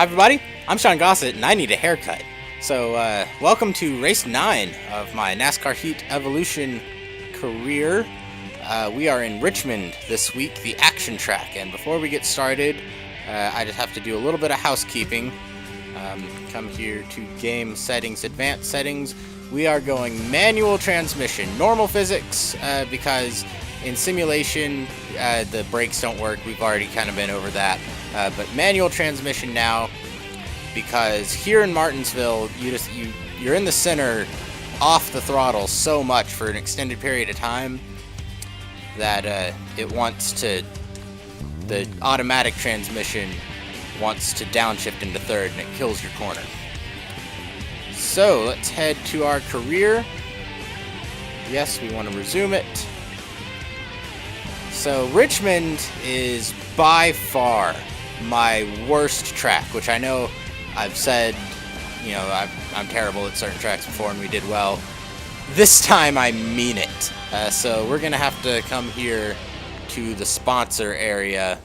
Hi everybody, I'm Sean Gossett and I need a haircut. So welcome to race 9 of my NASCAR Heat Evolution career. We are in Richmond this week, the action track, and before we get started, I just have to do a little bit of housekeeping. Come here to game settings, advanced settings. We are going manual transmission, normal physics, because in simulation the brakes don't work. We've already kind of been over that. But manual transmission now, because here in Martinsville, you're in the center, off the throttle so much for an extended period of time that the automatic transmission wants to downshift into third, and it kills your corner. So let's head to our career. Yes, we want to resume it. So Richmond is by far my worst track, which I know I've said, I'm terrible at certain tracks before and we did well. This time I mean it. So we're going to have to come here to the sponsor area.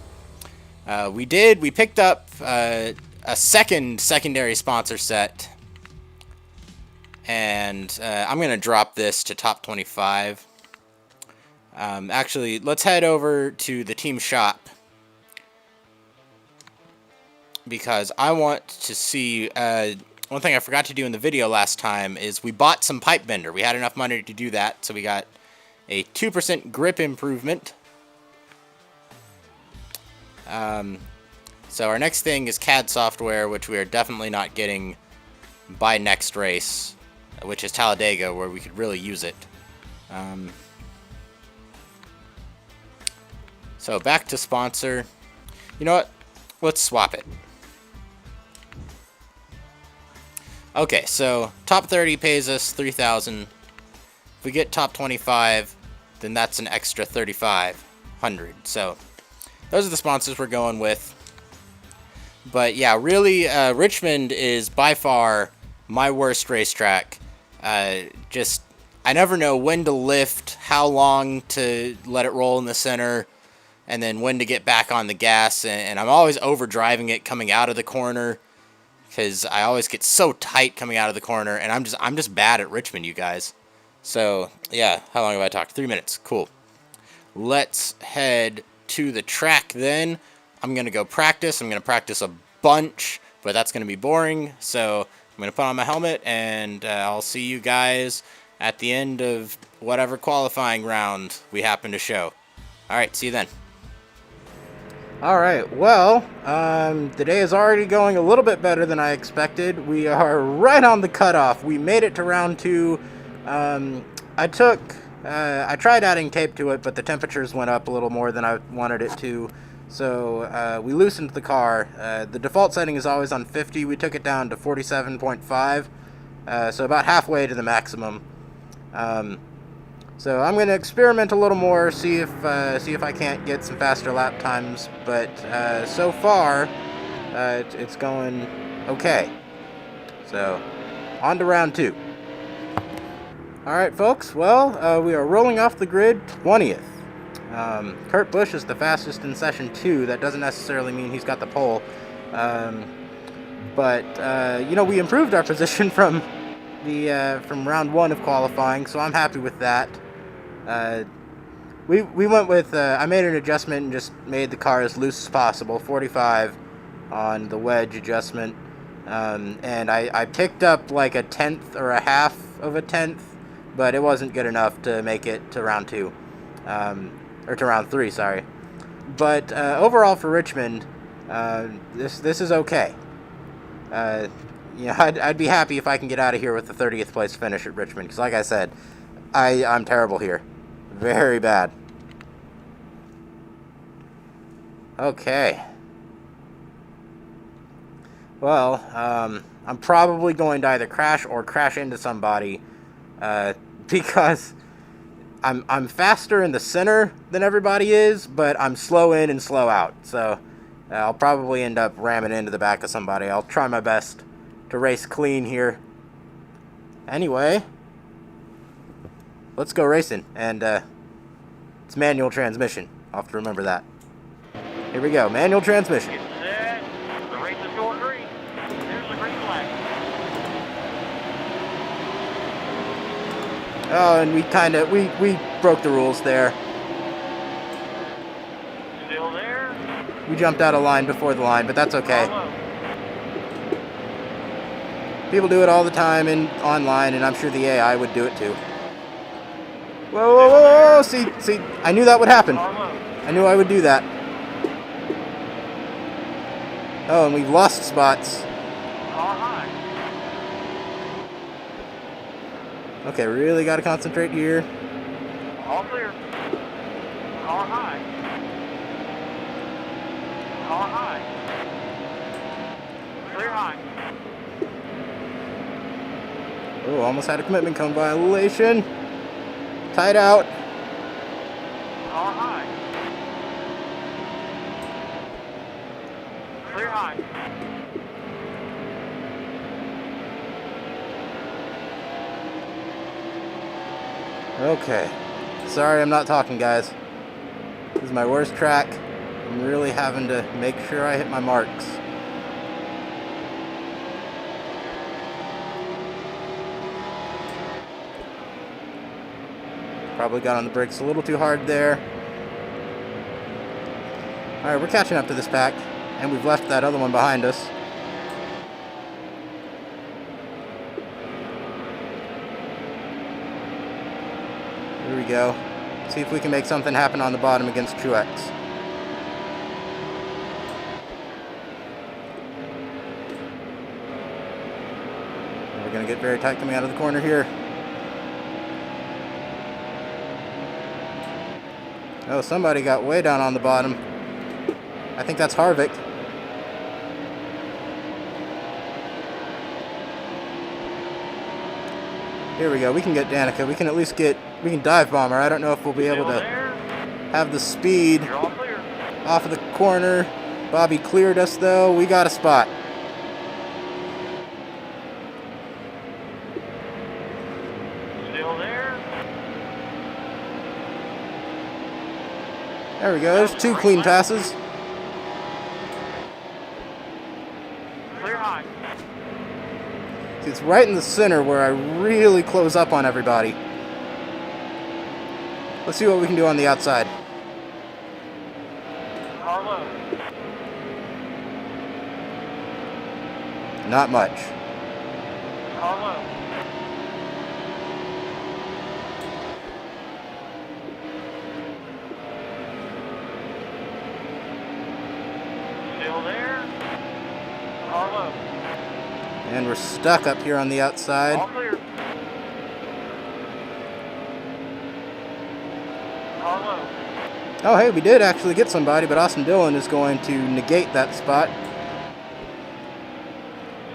We picked up a secondary sponsor set, and I'm going to drop this to top 25. Actually, let's head over to the team shop, because I want to see, one thing I forgot to do in the video last time is we bought some pipe bender. We had enough money to do that, so we got a 2% grip improvement. So our next thing is CAD software, which we are definitely not getting by next race, which is Talladega, where we could really use it. So back to sponsor. You know what? Let's swap it. Okay, so top 30 pays us $3,000. If we get top 25, then that's an extra $3,500. So those are the sponsors we're going with. But yeah, really, Richmond is by far my worst racetrack. I never know when to lift, how long to let it roll in the center, and then when to get back on the gas. And I'm always overdriving it coming out of the corner, because I always get so tight coming out of the corner, and I'm just bad at Richmond, you guys. So yeah, how long have I talked? 3 minutes. Cool. Let's head to the track then. I'm gonna go practice. I'm gonna practice a bunch, but that's gonna be boring. So I'm gonna put on my helmet, and I'll see you guys at the end of whatever qualifying round we happen to show. All right, see you then. Alright, well, the day is already going a little bit better than I expected. We are right on the cutoff. We made it to round 2. I tried adding tape to it, but the temperatures went up a little more than I wanted it to. So we loosened the car. The default setting is always on 50. We took it down to 47.5, so about halfway to the maximum. So I'm going to experiment a little more, see if I can't get some faster lap times, but so far it's going okay. So on to round 2. Alright folks, well, we are rolling off the grid 20th. Kurt Busch is the fastest in session 2. That doesn't necessarily mean he's got the pole, but we improved our position from round 1 of qualifying, so I'm happy with that. We went with, I made an adjustment and just made the car as loose as possible, 45 on the wedge adjustment, and I picked up like a tenth or a half of a tenth, but it wasn't good enough to make it to round 2, or to round 3, sorry. But overall for Richmond, this is okay. I'd be happy if I can get out of here with the 30th place finish at Richmond, because like I said, I'm terrible here. Very bad. Okay. Well, I'm probably going to either crash or crash into somebody, because I'm faster in the center than everybody is, but I'm slow in and slow out. So I'll probably end up ramming into the back of somebody. I'll try my best to race clean here. Anyway, let's go racing, and it's manual transmission. I'll have to remember that. Here we go, manual transmission. Get set. The race is going green. the green flag. Oh, and we broke the rules there. Still there. We jumped out of line before the line, but that's okay. Follow. People do it all the time online, and I'm sure the AI would do it too. Whoa, whoa, whoa, whoa! See, I knew that would happen. Follow. I knew I would do that. Oh, and we've lost spots. All high. Okay, really got to concentrate here. All clear. All high. All high. Clear high. Oh, almost had a commitment cone violation. Tied out. All high. Clear high. Okay. Sorry I'm not talking, guys. This is my worst track. I'm really having to make sure I hit my marks. Probably got on the brakes a little too hard there. Alright, we're catching up to this pack, and we've left that other one behind us. Here we go. See if we can make something happen on the bottom against Truex. We're going to get very tight coming out of the corner here. Oh, somebody got way down on the bottom. I think that's Harvick. Here we go. We can get Danica. We can at least get... We can dive bomb her. I don't know if we'll be able to have the speed off of the corner. Bobby cleared us, though. We got a spot. Still there. There we go. There's two clean passes. Clear high. See, it's right in the center where I really close up on everybody. Let's see what we can do on the outside. Carlo. Not much. Carlo. Still there. Carlo. And we're stuck up here on the outside. All clear. Carlo. Oh, hey, we did actually get somebody, but Austin Dillon is going to negate that spot.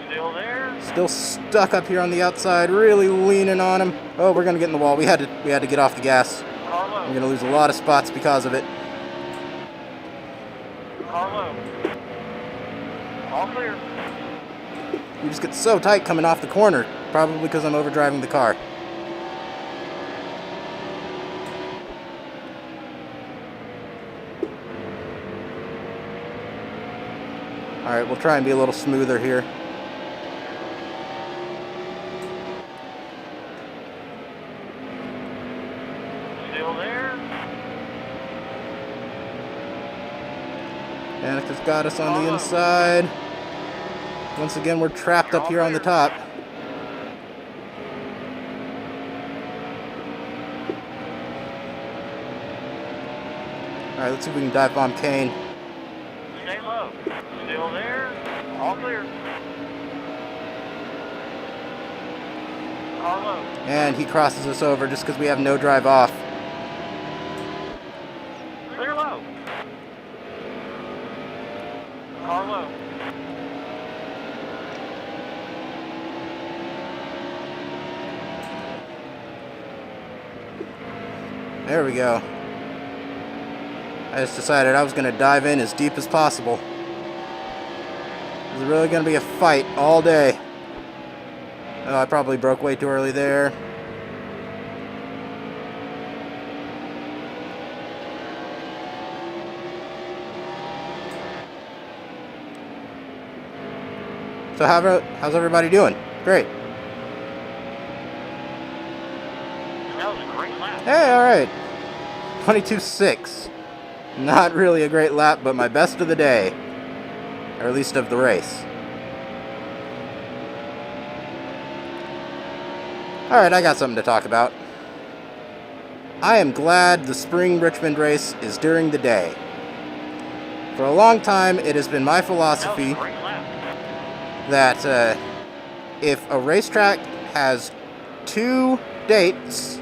Still there. Still stuck up here on the outside, really leaning on him. Oh, we're going to get in the wall. We had to get off the gas. Carlo. We're going to lose a lot of spots because of it. Carlo. All clear. You just get so tight coming off the corner, probably because I'm overdriving the car. Alright, we'll try and be a little smoother here. Still there. Danica's got us on the inside. Once again, we're trapped up here on the top. Alright, let's see if we can dive bomb Kane. Stay low. Still there. All clear. Carlo. And he crosses us over just because we have no drive off. Clear low. Carlo. There we go. I just decided I was going to dive in as deep as possible. It's really going to be a fight all day. Oh, I probably broke way too early there. So how's everybody doing? Great. That was a great lap. Hey, alright. 22.6. Not really a great lap, but my best of the day. Or at least of the race. Alright, I got something to talk about. I am glad the spring Richmond race is during the day. For a long time, it has been my philosophy that if a racetrack has 2 dates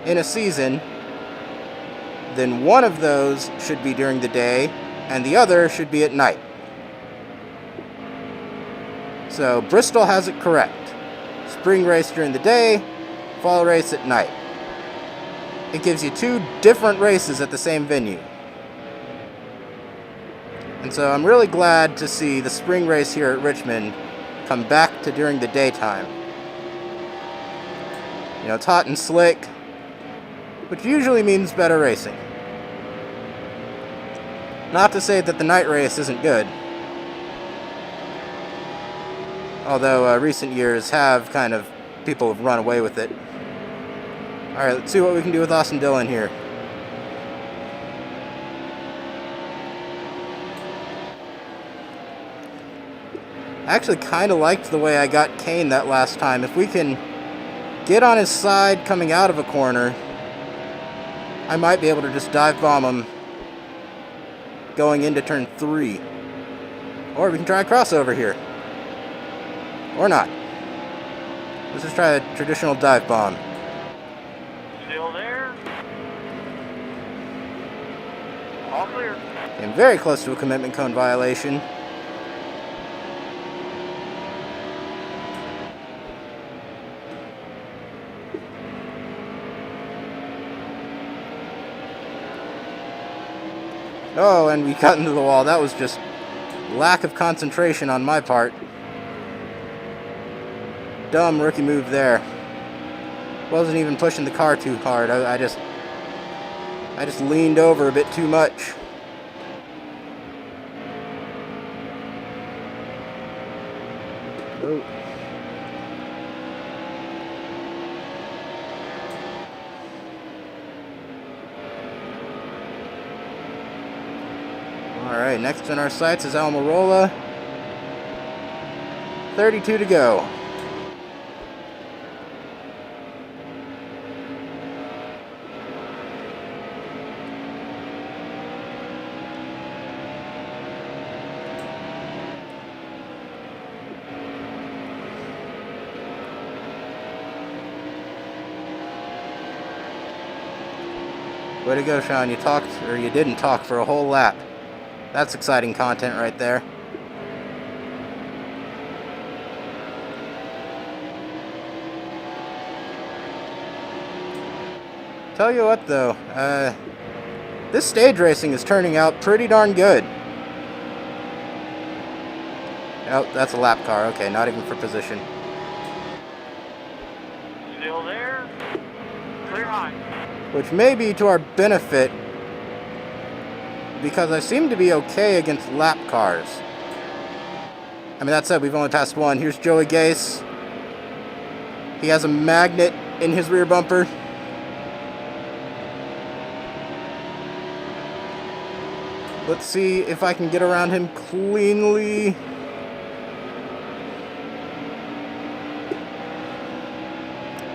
in a season, then one of those should be during the day, and the other should be at night. So Bristol has it correct. Spring race during the day, fall race at night. It gives you 2 different races at the same venue. And so I'm really glad to see the spring race here at Richmond come back to during the daytime. You know, it's hot and slick, which usually means better racing. Not to say that the night race isn't good. Although recent years have people have run away with it. Alright, let's see what we can do with Austin Dillon here. I actually kind of liked the way I got Kane that last time. If we can get on his side coming out of a corner, I might be able to just dive bomb him going into turn 3. Or we can try a crossover here. Or not. Let's just try a traditional dive bomb. Still there. All clear. Came very close to a commitment cone violation. Oh, and we cut into the wall. That was just lack of concentration on my part. Dumb rookie move there. Wasn't even pushing the car too hard. I just leaned over a bit too much. Oh. Alright, next in our sights is Almirola. 32 to go. Way to go, Sean. You talked, or you didn't talk for a whole lap. That's exciting content right there. Tell you what, though, this stage racing is turning out pretty darn good. Oh, that's a lap car. Okay, not even for position. Still there. Clear high. Which may be to our benefit, because I seem to be okay against lap cars. I mean, that said, we've only passed one. Here's Joey Gase. He has a magnet in his rear bumper. Let's see if I can get around him cleanly.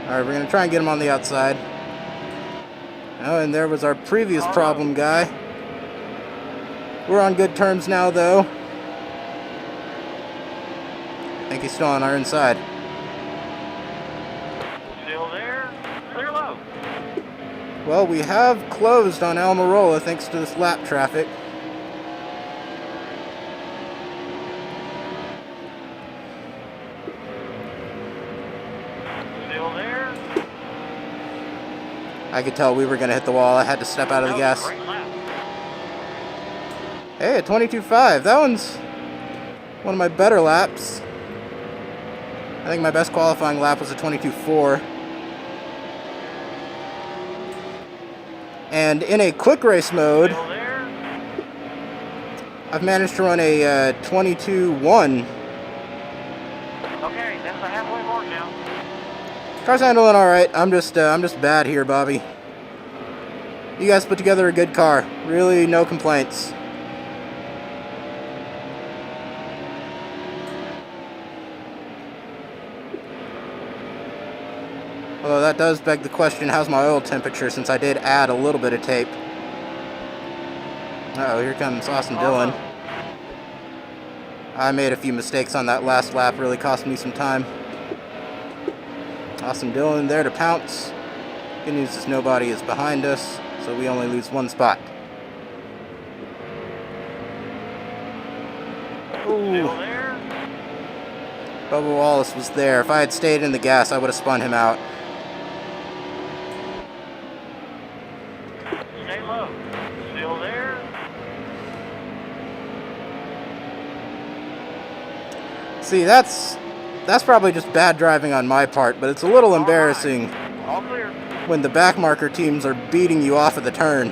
Alright, we're going to try and get him on the outside. Oh, and there was our previous problem guy. We're on good terms now, though. I think he's still on our inside. Still there. Clear low. Well, we have closed on Almirola thanks to this lap traffic. Still there. I could tell we were going to hit the wall. I had to step out of the gas. Great lap. Hey, a 22.5. That one's one of my better laps. I think my best qualifying lap was a 22.4. And in a quick race mode, Still there. I've managed to run a 22.1 Car's handling all right. I'm just bad here, Bobby. You guys put together a good car. Really, no complaints. Although that does beg the question, how's my oil temperature, since I did add a little bit of tape. Uh-oh, here comes Austin Dillon. I made a few mistakes on that last lap, really cost me some time. Austin Dillon there to pounce. Good news is nobody is behind us, so we only lose one spot. Ooh. Still there? Bubba Wallace was there. If I had stayed in the gas, I would have spun him out. Stay low. Still there? See, that's probably just bad driving on my part, but it's a little embarrassing All clear. when the backmarker teams are beating you off of the turn.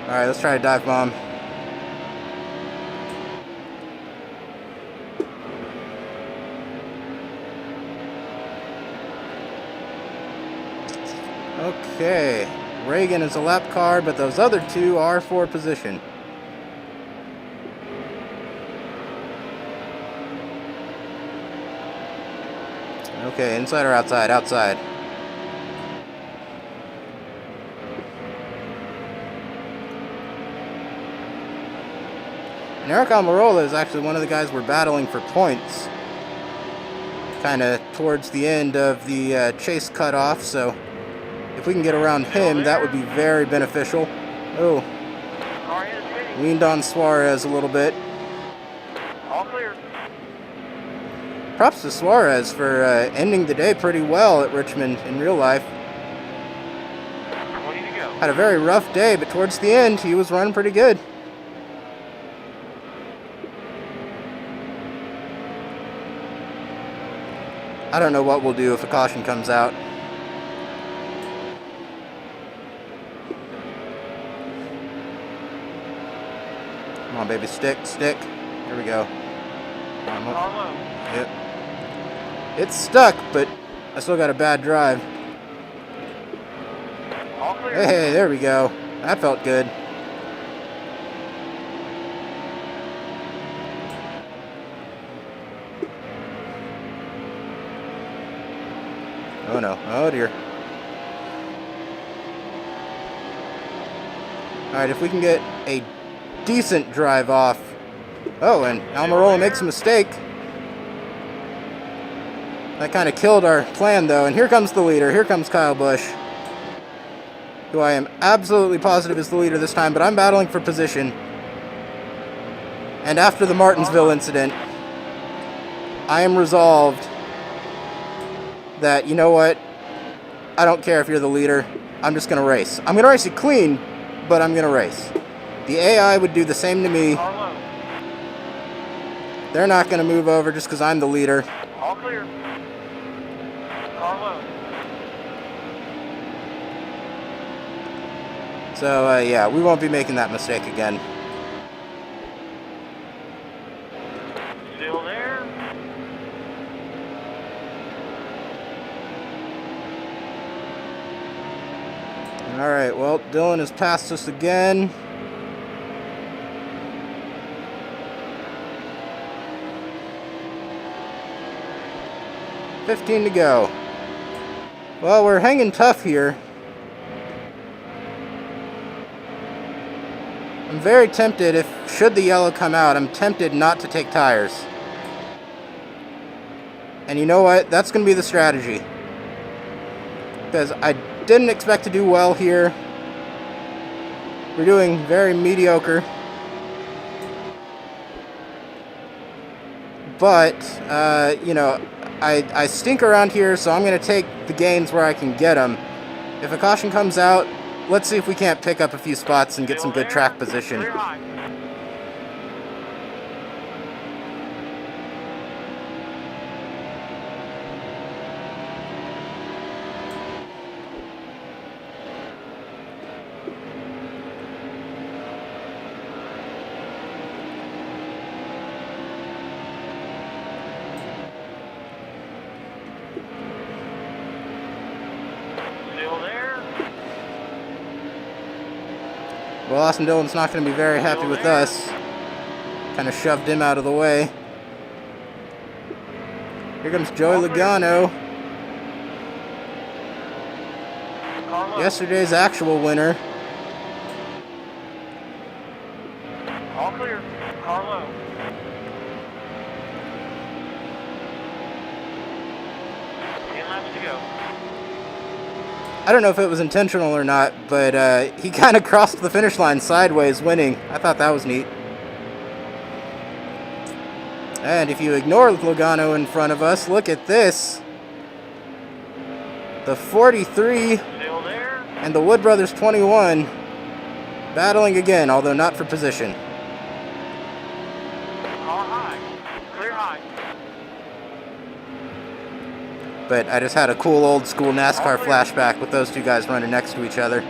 Alright, let's try a dive bomb. Okay, Reagan is a lap car, but those other two are for position. Okay, inside or outside? Outside. And Eric Almirola is actually one of the guys we're battling for points. Kind of towards the end of the chase cutoff, so if we can get around him, that would be very beneficial. Oh, Car is ready. leaned on Suarez a little bit. All clear. Props to Suarez for ending the day pretty well at Richmond in real life. 20 to go. Had a very rough day, but towards the end, he was running pretty good. I don't know what we'll do if a caution comes out. Come on, baby, stick. Here we go. Car low. Yep. It's stuck, but I still got a bad drive. All clear. Hey, there we go. That felt good. Oh no. Oh dear. Alright, if we can get a decent drive off. Oh, and Almirola makes a mistake. That kind of killed our plan, though. And here comes the leader. Here comes Kyle Busch, who I am absolutely positive is the leader this time, but I'm battling for position. And after the Martinsville incident, I am resolved that, you know what, I don't care if you're the leader, I'm just going to race. I'm going to race you clean, but I'm going to race. The AI would do the same to me. Car low. They're not going to move over just because I'm the leader. All clear. Car low. So, yeah, we won't be making that mistake again. Still there? Alright, well, Dylan has passed us again. $15 to go. Well, we're hanging tough here. I'm very tempted, should the yellow come out, I'm tempted not to take tires. And you know what? That's going to be the strategy. Because I didn't expect to do well here. We're doing very mediocre. But, you know, I stink around here, so I'm going to take the gains where I can get them. If a caution comes out, let's see if we can't pick up a few spots and get some good track position. Clear high. Well, Austin Dillon's not going to be very happy with us. Kind of shoved him out of the way. Here comes Joey Logano. Yesterday's actual winner. All clear. Carlo. To go. I don't know if it was intentional or not, but he kind of crossed the finish line sideways, winning. I thought that was neat. And if you ignore Logano in front of us, look at this. The 43 Still there. and the Wood Brothers 21 battling again, although not for position. Car high. Clear high. But I just had a cool old school NASCAR flashback with those two guys running next to each other.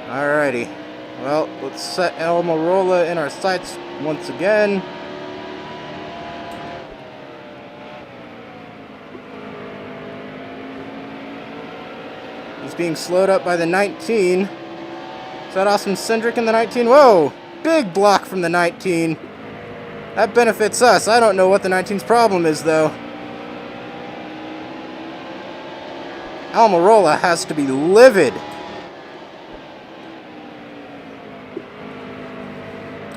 Alrighty. Well, let's set Almirola in our sights once again. He's being slowed up by the 19. Is that Austin Cindric in the 19? Whoa! Big block from the 19. That benefits us. I don't know what the 19's problem is, though. Almirola has to be livid.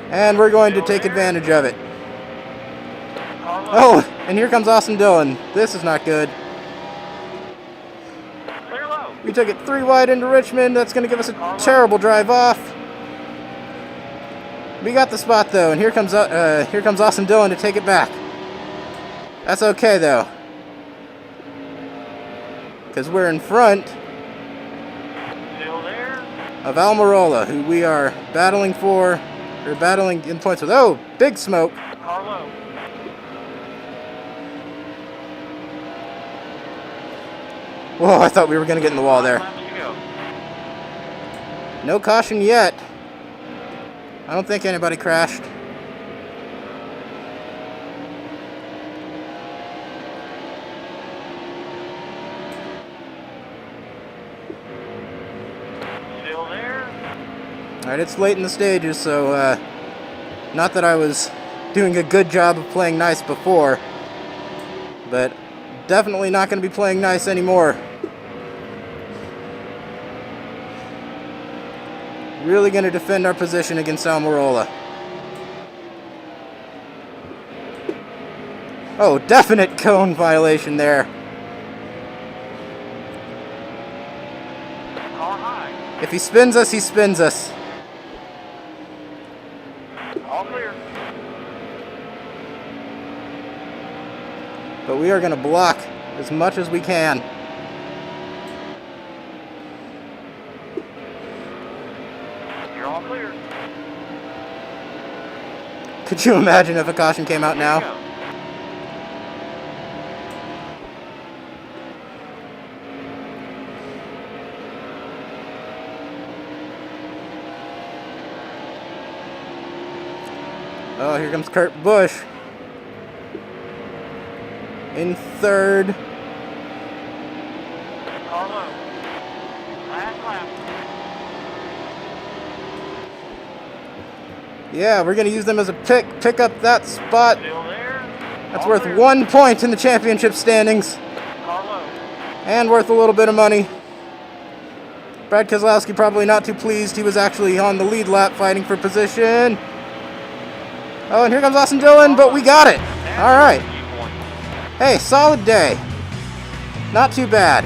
And we're going to take advantage of it. Oh, and here comes Austin Dillon. This is not good. Clear low. We took it 3 wide into Richmond. That's going to give us a terrible drive off. We got the spot, though, and here comes Austin Dillon to take it back. That's okay, though, because we're in front Still there. of Almirola, who we are battling for, or battling in points with. Oh, big smoke. Carlo. Whoa, I thought we were going to get in the wall there. Laps to go. No caution yet. I don't think anybody crashed. Still there. Alright, it's late in the stages, so not that I was doing a good job of playing nice before, but definitely not going to be playing nice anymore. Really going to defend our position against Almirola. Oh, definite cone violation there. Car high. If he spins us, he spins us. All clear. But we are going to block as much as we can. You're all clear. Could you imagine if a caution came out now? Go. Oh, here comes Kurt Busch. In third. Carlo. Last lap. Yeah, we're going to use them as a pick up that spot. Still there. That's All worth clear. 1 point in the championship standings. Carlo. And worth a little bit of money. Brad Keselowski probably not too pleased. He was actually on the lead lap fighting for position. Oh, and here comes Austin Dillon, but we got it. All right. Hey, solid day. Not too bad.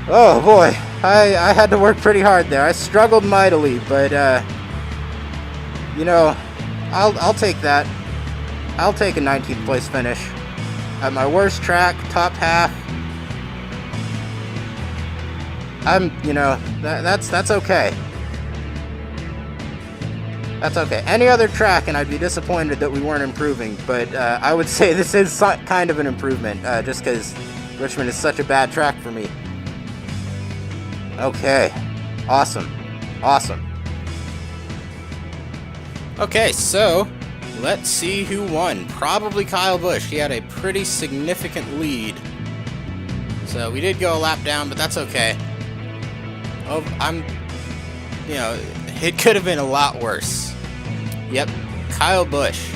Oh, boy. I had to work pretty hard there. I struggled mightily, but, you know, I'll take that. I'll take a 19th place finish. At my worst track, top half. You know, that's okay. That's okay. Any other track, and I'd be disappointed that we weren't improving, but I would say this is kind of an improvement, just because Richmond is such a bad track for me. Okay. Awesome. Awesome. Okay, so let's see who won. Probably Kyle Busch. He had a pretty significant lead. So we did go a lap down, but that's okay. Oh, it could have been a lot worse. Yep, Kyle Busch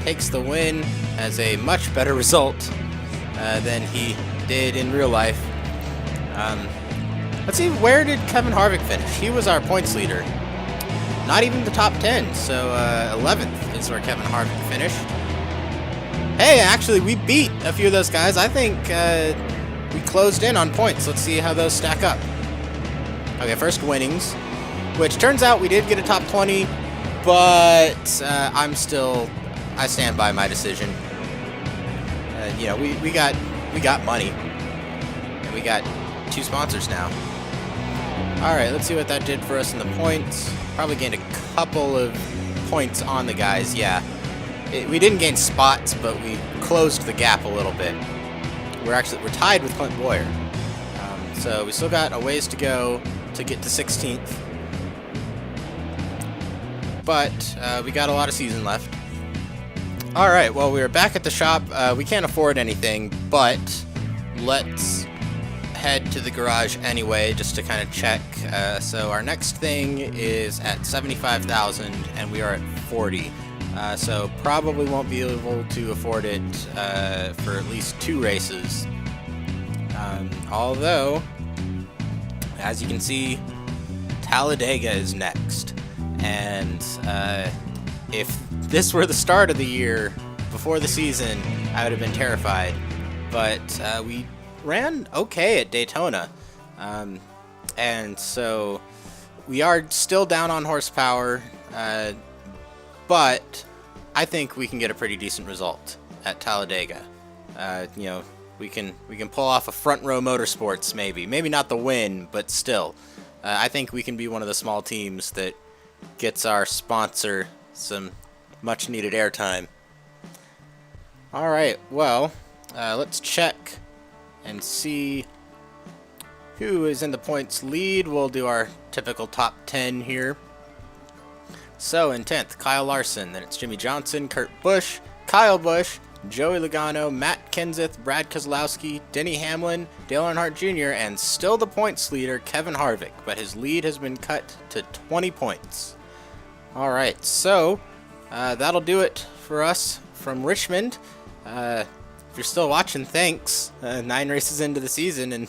takes the win as a much better result than he did in real life. Let's see, where did Kevin Harvick finish? He was our points leader. Not even the top 10, so 11th is where Kevin Harvick finished. Hey, actually, we beat a few of those guys. I think we closed in on points. Let's see how those stack up. Okay, first winnings, which turns out we did get a top 20, but I stand by my decision. We got money, and we got 2 sponsors now. All right, let's see what that did for us in the points. Probably gained a couple of points on the guys. Yeah, we didn't gain spots, but we closed the gap a little bit. We're tied with Clint Boyer, so we still got a ways to go to get to 16th. But we got a lot of season left. All right, well, we're back at the shop. We can't afford anything, but let's head to the garage anyway, just to kind of check. So our next thing is at 75,000, and we are at 40. So probably won't be able to afford it for at least 2 races. Although, as you can see, Talladega is next. And if this were the start of the year, before the season, I would have been terrified. But we ran okay at Daytona. And so we are still down on horsepower, but I think we can get a pretty decent result at Talladega. We can pull off a front row motorsports, maybe not the win, but still, I think we can be one of the small teams that gets our sponsor some much needed airtime. All right, well, let's check and see who is in the points lead. We'll do our typical top 10 here. So in 10th, Kyle Larson. Then it's Jimmy Johnson, Kurt Busch, Kyle Busch, Joey Logano, Matt Kenseth, Brad Keselowski, Denny Hamlin, Dale Earnhardt Jr., and still the points leader, Kevin Harvick. But his lead has been cut to 20 points. All right, so that'll do it for us from Richmond. If you're still watching, thanks. 9 races into the season, and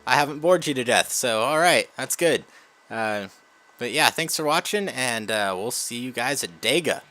I haven't bored you to death, so all right, that's good. But yeah, thanks for watching, and we'll see you guys at Dega.